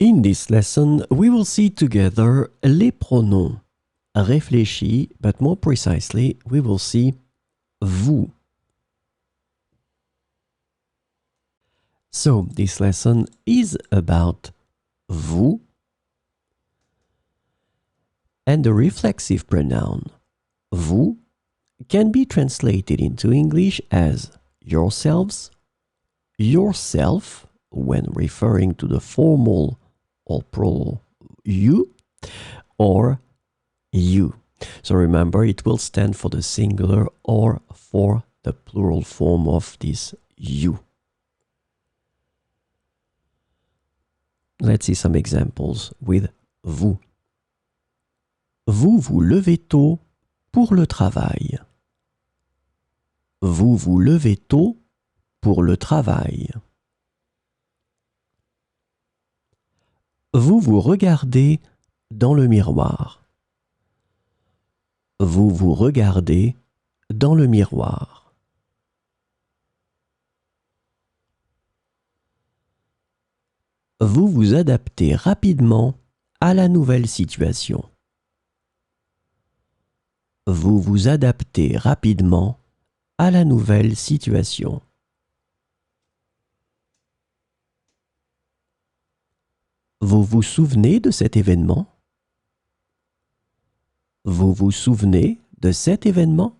In this lesson, we will see together les pronoms réfléchis, but more precisely, we will see vous. So, this lesson is about vous and the reflexive pronoun vous can be translated into English as yourselves, yourself, when referring to the formal or plural you, or you. So remember, it will stand for the singular or for the plural form of this you. Let's see some examples with vous. Vous vous levez tôt pour le travail. Vous vous levez tôt pour le travail. Vous vous regardez dans le miroir. Vous vous regardez dans le miroir. Vous vous adaptez rapidement à la nouvelle situation. Vous vous adaptez rapidement à la nouvelle situation. Vous vous souvenez de cet événement? Vous vous souvenez de cet événement?